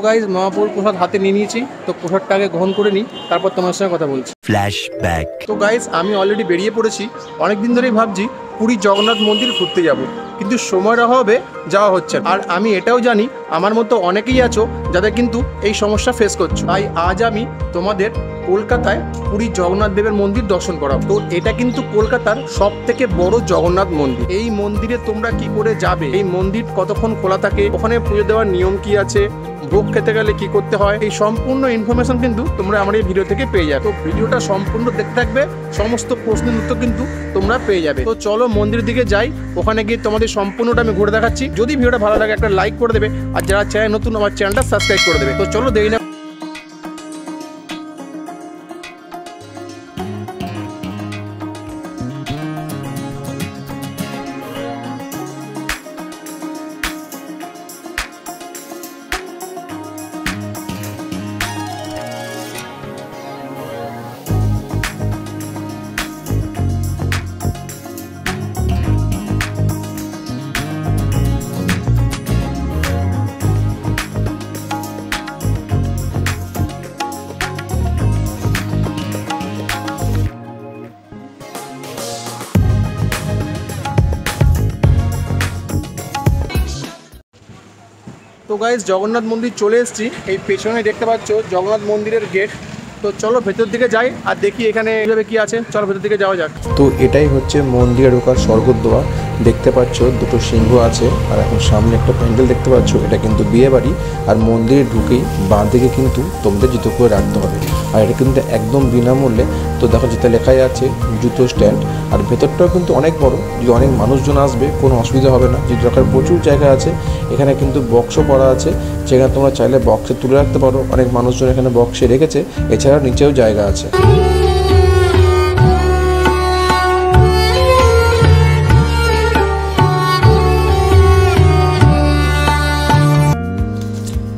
Guys Mahapur প্রসাদ হাতে নিয়ে নিয়েছি, তো প্রসাদটাকে গ্রহণ করে নিই, তারপর তোমার সঙ্গে কথা বলছি। ফ্ল্যাশব্যাক। তো গাইজ আমি অলরেডি বেরিয়ে পড়েছি, অনেকদিন ধরেই ভাবছি পুরী জগন্নাথ মন্দির ঘুরতে যাব, কিন্তু সময়ের অভাবে যাওয়া হচ্ছে। আর আমি এটাও জানি আমার মতো অনেকেই আছো যাদের কিন্তু এই সমস্যা ফেস করছো। তাই আজ আমি তোমাদের কলকাতায় পুরী জগন্নাথ দেবের মন্দির দর্শন করাবো। তো এটা কিন্তু কলকাতার সব থেকে বড় জগন্নাথ মন্দির। এই মন্দিরে তোমরা কি করে যাবে, এই মন্দির কতক্ষণ খোলা থাকে, ওখানে পুজো দেওয়ার নিয়ম কি আছে, ভোগ খেতে গেলে কি করতে হয়, এই সম্পূর্ণ ইনফরমেশন কিন্তু তোমরা আমার এই ভিডিও থেকে পেয়ে যাবে। তো ভিডিওটা সম্পূর্ণ দেখতে থাকবে, সমস্ত প্রশ্নের উত্তর কিন্তু তোমরা পেয়ে যাবে। তো চলো মন্দিরের দিকে যাই, ওখানে গিয়ে তোমাদের সম্পূর্ণটা আমি ঘুরে দেখাচ্ছি। যদি ভিডিওটা ভালো লাগে একটা লাইক করে দেবে, আর যারা চ্যানেল নতুন আমার চ্যানেলটা সাবস্ক্রাইব করে দেবে। তো চলো দেরি না। তো গাইজ জগন্নাথ মন্দির চলে এসেছি, এই পেছনে দেখতে পাচ্ছ জগন্নাথ মন্দিরের গেট। তো চলো ভেতর দিকে যাই আর দেখি এখানে এইভাবে কি আছে। চলো ভেতর দিকে যাওয়া যাক। তো এটাই হচ্ছে মন্দিরে ঢোকার স্বর্গদ্বার। দেখতে পাচ্ছ দুটো সিংহ আছে, আর এখন সামনে একটা প্যান্ডেল দেখতে পাচ্ছ, এটা কিন্তু বিয়ে বাড়ি। আর মন্দিরে ঢুকেই বাঁ দিকে কিন্তু তোমাদের জুতো করে রাখতে হবে, আর এটা কিন্তু একদম বিনামূল্যে। তো দেখো যেটা লেখাই আছে জুতো স্ট্যান্ড। আর ভেতরটাও কিন্তু অনেক বড়, যদি অনেক মানুষজন আসবে কোনো অসুবিধা হবে না। জুতো রাখার প্রচুর জায়গা আছে, এখানে কিন্তু বক্সও করা আছে, যেখানে তোমরা চাইলে বক্সে তুলে রাখতে পারো। অনেক মানুষজন এখানে বক্সে রেখেছে, এছাড়াও নিচেও জায়গা আছে।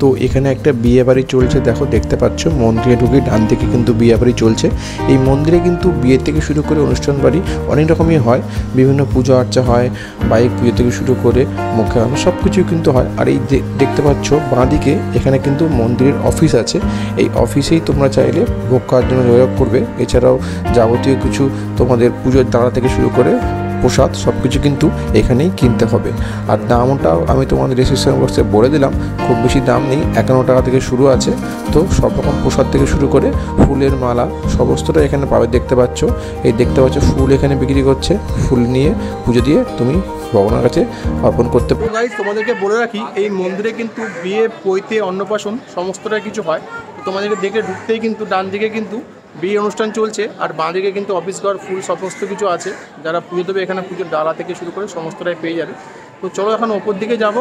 তো এখানে একটা বিয়ে বাড়ি চলছে, দেখো দেখতে পাচ্ছ মন্দিরে ঢুকে ডান দিকে কিন্তু বিয়ে বাড়ি চলছে। এই মন্দিরে কিন্তু বিয়ে থেকে শুরু করে অনুষ্ঠান বাড়ি অনেক রকমই হয়, বিভিন্ন পুজো আর্চা হয়, বাইক পুজো থেকে শুরু করে মুখে সব কিছুই কিন্তু হয়। আর এই দেখতে পাচ্ছ বাঁ দিকে এখানে কিন্তু মন্দিরের অফিস আছে, এই অফিসেই তোমরা চাইলে ভোগ খাওয়ার জন্য যোগাযোগ করবে। এছাড়াও যাবতীয় কিছু তোমাদের পুজোর দাঁড়া থেকে শুরু করে প্রসাদ সব কিছু কিন্তু এখানেই কিনতে হবে। আর দামটাও আমি তোমাদের ডিসক্রিপশন বক্সে বলে দিলাম, খুব বেশি দাম নেই, 51 টাকা থেকে শুরু আছে। তো সব রকম প্রসাদ থেকে শুরু করে ফুলের মালা সমস্তটা এখানে পাবে। দেখতে পাচ্ছ এই দেখতে পাচ্ছ ফুল এখানে বিক্রি করছে, ফুল নিয়ে পুজো দিয়ে তুমি ভগবানের কাছে অর্পণ করতে পারো। গাইজ তোমাদেরকে বলে রাখি এই মন্দিরে কিন্তু বিয়ে, পৈতে, অন্নপ্রাশন সমস্তটাই কিছু হয়। তো তোমাদেরকে দেখে ঢুকতেই কিন্তু ডান দিকে কিন্তু বিয়ে অনুষ্ঠান চলছে, আর বাঁ দিকে কিন্তু অফিস ঘর, ফুল সমস্ত কিছু আছে। যারা পুজো দেবে এখানে পুজোর ডালা থেকে শুরু করে সমস্তটাই পেয়ে যাবে। তো চলো এখন ওপর দিকে যাব,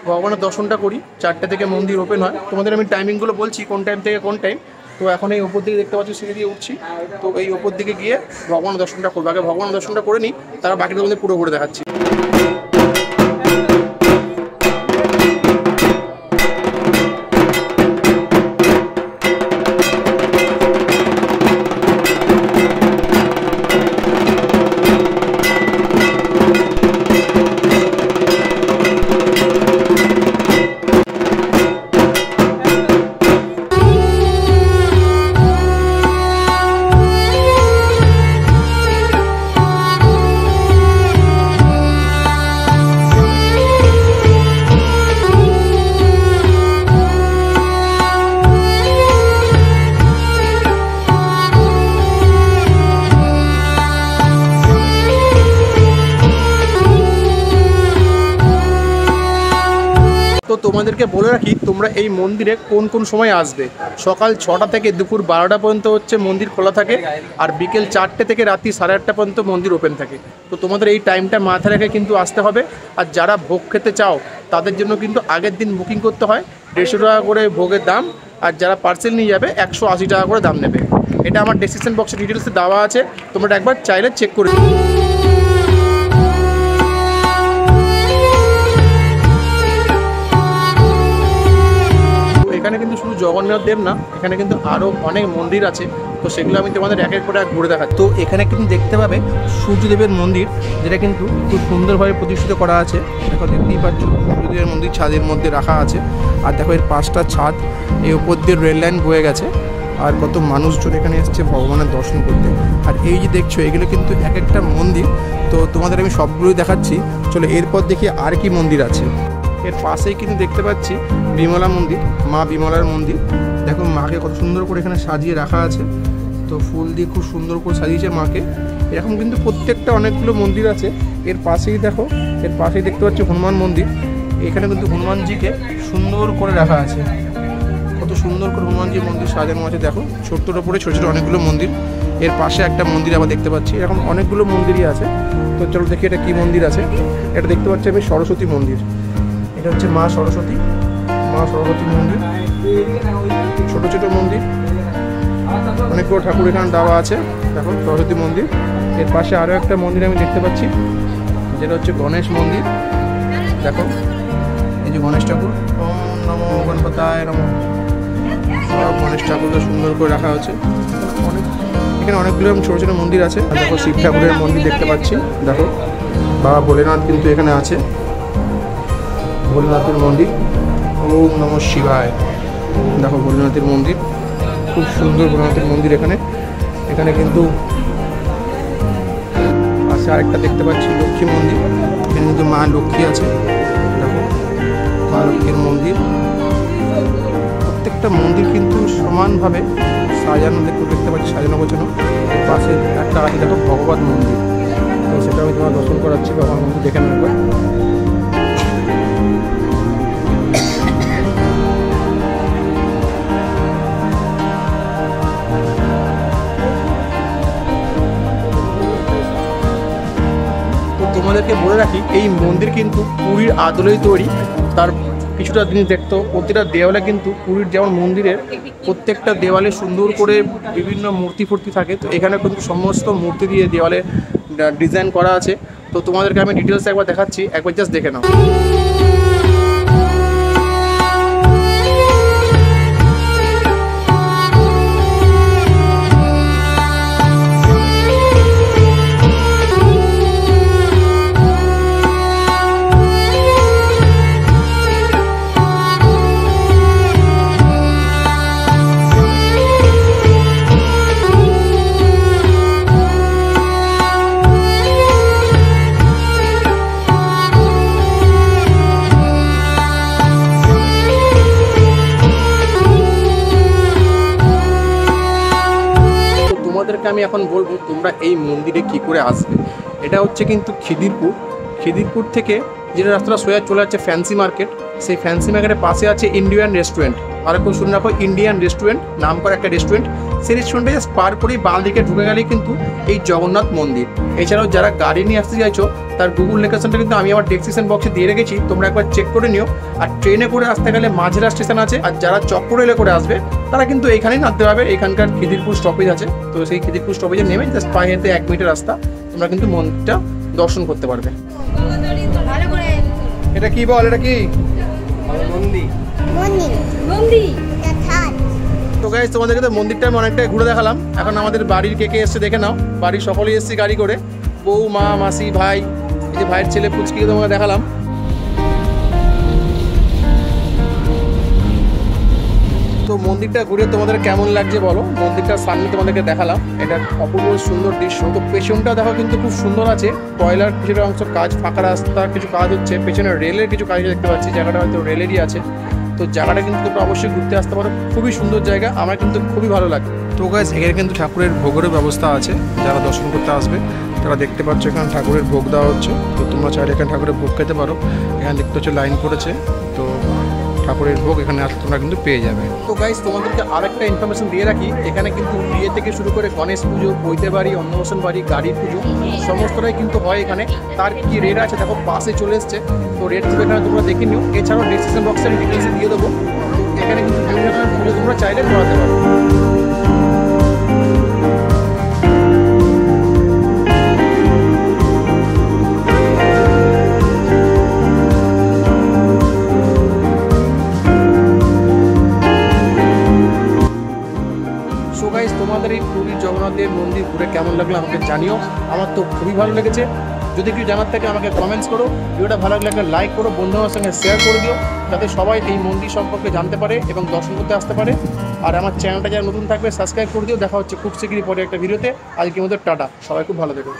ভগবানের দর্শনটা করি। 4টে থেকে মন্দির ওপেন হয়, তোমাদের আমি টাইমিংগুলো বলছি কোন টাইম থেকে কোন টাইম। তো এখন এই ওপর দিকে দেখতে পাচ্ছি সিঁড়ি দিয়ে উঠছি, তো এই ওপর দিকে গিয়ে ভগবানের দর্শনটা করবো। আগে ভগবানের দর্শনটা করে নিই, তারা বাকিটা তোমাদের পুরো ঘুরে দেখাচ্ছি। তো তোমাদেরকে বলে রাখি তোমরা এই মন্দিরে কোন কোন সময় আসবে। সকাল 6টা থেকে দুপুর 12টা পর্যন্ত হচ্ছে মন্দির খোলা থাকে, আর বিকেল 4টে থেকে রাত্রি 8:30 পর্যন্ত মন্দির ওপেন থাকে। তো তোমাদের এই টাইমটা মাথায় রেখে কিন্তু আসতে হবে। আর যারা ভোগ খেতে চাও তাদের জন্য কিন্তু আগের দিন বুকিং করতে হয়, 150 টাকা করে ভোগের দাম। আর যারা পার্সেল নিয়ে যাবে 180 টাকা করে দাম নেবে। এটা আমার ডেসক্রিপশন বক্সে ডিটেলসে দেওয়া আছে, তোমরা একবার চাইলে চেক করে দিও। এখানে কিন্তু শুধু জগন্নাথ দেব না, এখানে কিন্তু আরও অনেক মন্দির আছে। তো সেগুলো আমি তোমাদের এক এক করে ঘুরে দেখাচ্ছি। তো এখানে কিন্তু দেখতে পাবে সূর্যদেবের মন্দির, যেটা কিন্তু খুব সুন্দরভাবে প্রতিষ্ঠিত করা আছে। দেখো দেখতেই পাচ্ছ সূর্যদেবের মন্দির ছাদের মধ্যে রাখা আছে। আর দেখো এর 5টা ছাদ, এই উপর দিয়ে রেল লাইন বয়ে গেছে। আর কত মানুষজন এখানে এসছে ভগবানের দর্শন করতে। আর এই যে দেখছো এগুলো কিন্তু এক একটা মন্দির। তো তোমাদের আমি সবগুলোই দেখাচ্ছি। চলো এরপর দেখি আর কি মন্দির আছে। এর পাশেই কিন্তু দেখতে পাচ্ছি বিমলা মন্দির, মা বিমলার মন্দির। দেখো মাকে কত সুন্দর করে এখানে সাজিয়ে রাখা আছে। তো ফুল দিয়ে খুব সুন্দর করে সাজিয়েছে মাকে। এরকম কিন্তু প্রত্যেকটা অনেকগুলো মন্দির আছে। এর পাশেই দেখো, এর পাশেই দেখতে পাচ্ছি হনুমান মন্দির। এখানে কিন্তু হনুমানজিকে সুন্দর করে রাখা আছে। কত সুন্দর করে হনুমানজির মন্দির সাজানো আছে। দেখো ছোট্টর ওপরে ছোটো ছোটো অনেকগুলো মন্দির। এর পাশে একটা মন্দির আবার দেখতে পাচ্ছি। এরকম অনেকগুলো মন্দিরই আছে। তো চলো দেখি এটা কী মন্দির আছে। এটা দেখতে পাচ্ছি আমি সরস্বতী মন্দির। এটা হচ্ছে মা সরস্বতী, মা সরস্বতী মন্দির। ছোটো ছোটো মন্দির, অনেকগুলো ঠাকুর এখানে দেওয়া আছে। দেখো সরস্বতী মন্দির। এর পাশে আরও একটা মন্দির আমি দেখতে পাচ্ছি, যেটা হচ্ছে গণেশ মন্দির। দেখো এই যে গণেশ ঠাকুর, ওম নমো গণপতায় নমঃ। সব গণেশ ঠাকুরকে সুন্দর করে রাখা হচ্ছে। এখানে অনেকগুলো ছোটো ছোটো মন্দির আছে। আর দেখো শিব ঠাকুরের মন্দির দেখতে পাচ্ছি। দেখো বাবা ভোলেনাথ কিন্তু এখানে আছে, ভোলেনাথের মন্দির। ওম নমঃ শিবায়। দেখো ভোলেনাথের মন্দির, খুব সুন্দর ভোলেনাথের মন্দির। এখানে এখানে কিন্তু পাশে আরেকটা দেখতে পাচ্ছি লক্ষ্মী মন্দির। এখানে কিন্তু মা লক্ষ্মী আছে। দেখো মা লক্ষ্মীর মন্দির। প্রত্যেকটা মন্দির কিন্তু সমানভাবে সাজানো দেখতে পাচ্ছি, সাজানো গোছানো। এর পাশে একটা আছে দেখো ভগবত মন্দির। তো সেটা আমি তোমার দর্শন করাচ্ছি, ভগবান মন্দির দেখে নেব। তোমাদেরকে বলে রাখি এই মন্দির কিন্তু পুরীর আদলেই তৈরি। তার কিছুটা জিনিস দেখতো, প্রতিটা দেওয়ালে কিন্তু পুরীর যেমন মন্দিরের প্রত্যেকটা দেওয়ালে সুন্দর করে বিভিন্ন মূর্তি ফুর্তি থাকে। তো এখানে কিন্তু সমস্ত মূর্তি দিয়ে দেওয়ালে ডিজাইন করা আছে। তো তোমাদেরকে আমি ডিটেলস একবার দেখাচ্ছি, একবার জাস্ট দেখে নাও। তোমাদেরকে আমি এখন বলবো তোমরা এই মন্দিরে কি করে আসবে। এটা হচ্ছে কিন্তু খিদিরপুর থেকে যেটা রাস্তাটা সোজা চলে যাচ্ছে ফ্যান্সি মার্কেট। সেই ফ্যান্সি মার্কেটের পাশে আছে ইন্ডিয়ান রেস্টুরেন্ট। আর একটু শুনে রাখো, ইন্ডিয়ান রেস্টুরেন্ট নাম করা একটা রেস্টুরেন্ট। সেই রেস্টুরেন্টে জাস্ট পার করেই বাঁ দিকে ঢুকে গেলেই কিন্তু এই জগন্নাথ মন্দির। এছাড়াও যারা গাড়ি নিয়ে আসতে চাইছো তার গুগল লোকেশনটা কিন্তু আমি আমার ডেসক্রিপশন বক্সে দিয়ে রেখেছি, তোমরা একবার চেক করে নিও। আর ট্রেনে করে আসতে গেলে মাঝেরা স্টেশন আছে। আর যারা চক্র রেলে করে আসবে তারা কিন্তু এখানেই নামতে পারবে। এখানকার খিদিরপুর স্টপেজ আছে। তো সেই খিদিরপুর স্টপেজে নেমে জাস্ট পায়ে হেঁটে 1 মিনিটের রাস্তা, তোমরা কিন্তু মন্দিরটা দর্শন করতে পারবে। এটা কি বল, এটা কি মন্দির? তো গাইস তোমাদেরকে তো মন্দিরটা আমি অনেকটাই ঘুরে দেখালাম। এখন আমাদের বাড়ির কে কে এসছে দেখে নাও। বাড়ির সকলেই এসছে গাড়ি করে, বউ, মা, মাসি, ভাই। এই যে ভাইয়ের ছেলে পুচকিকে তোমাকে দেখালাম। তো মন্দিরটা ঘুরে তোমাদের কেমন লাগছে বলো। মন্দিরটার সামনে তোমাদেরকে দেখালাম, এটা অপূর্ব সুন্দর দৃশ্য। তো পেছনটা দেখো কিন্তু খুব সুন্দর আছে। কয়লার কিছুটা অংশ কাজ, ফাঁকা রাস্তার কিছু কাজ হচ্ছে। পেছনে রেলের কিছু কাজ দেখতে পাচ্ছি, জায়গাটা হয়তো রেলেরই আছে। তো জায়গাটা কিন্তু তোমরা অবশ্যই ঘুরতে আসতে পারো, খুবই সুন্দর জায়গা, আমার কিন্তু খুবই ভালো লাগে। তো গাইস এখানে কিন্তু ঠাকুরের ভোগেরও ব্যবস্থা আছে। যারা দর্শন করতে আসবে তারা দেখতে পাচ্ছ এখানে ঠাকুরের ভোগ দেওয়া হচ্ছে। তো তোমরা চাইলে এখানে ঠাকুরের ভোগ খেতে পারো। এখানে দেখতে হচ্ছে লাইন করেছে, তো ঠাকুরের ভোগ এখানে আসলে তোমরা কিন্তু পেয়ে যাবে। তো গাইস তোমাদেরকে আরেকটা ইনফরমেশন দিয়ে রাখি, এখানে কিন্তু বিয়ে থেকে শুরু করে গণেশ পুজো, বৈতে বাড়ি, অন্নপ্রাশন বাড়ি, গাড়ির পুজো সমস্তটাই কিন্তু হয় এখানে। তার কি রেট আছে দেখো পাশে চলে এসছে। তো রেট কিন্তু এখানে তোমরা দেখে নিও। এছাড়াও ডিসক্রিপশন বক্সে আমি ডিটেলসে দিয়ে দেবো। এখানে কিন্তু বিভিন্ন ধরনের পুজো তোমরা চাইলে করাতে পারো। ঘুরে কেমন লাগলো আমাকে জানিও। আমার তো খুবই ভালো লেগেছে। যদি কিছু জানার থাকে আমাকে কমেন্টস করো, ভিডিওটা ভালো লাগলে একটা লাইক করো, বন্ধুদের সঙ্গে শেয়ার করে দিও, যাতে সবাই এই মন্দির সম্পর্কে জানতে পারে এবং দর্শন করতে আসতে পারে। আর আমার চ্যানেলটা যারা নতুন থাকবে সাবস্ক্রাইব করে দিও। দেখা হচ্ছে খুব শীঘ্রই পরে একটা ভিডিওতে। আজকের মধ্যে টাটা, সবাই খুব ভালো থেকো।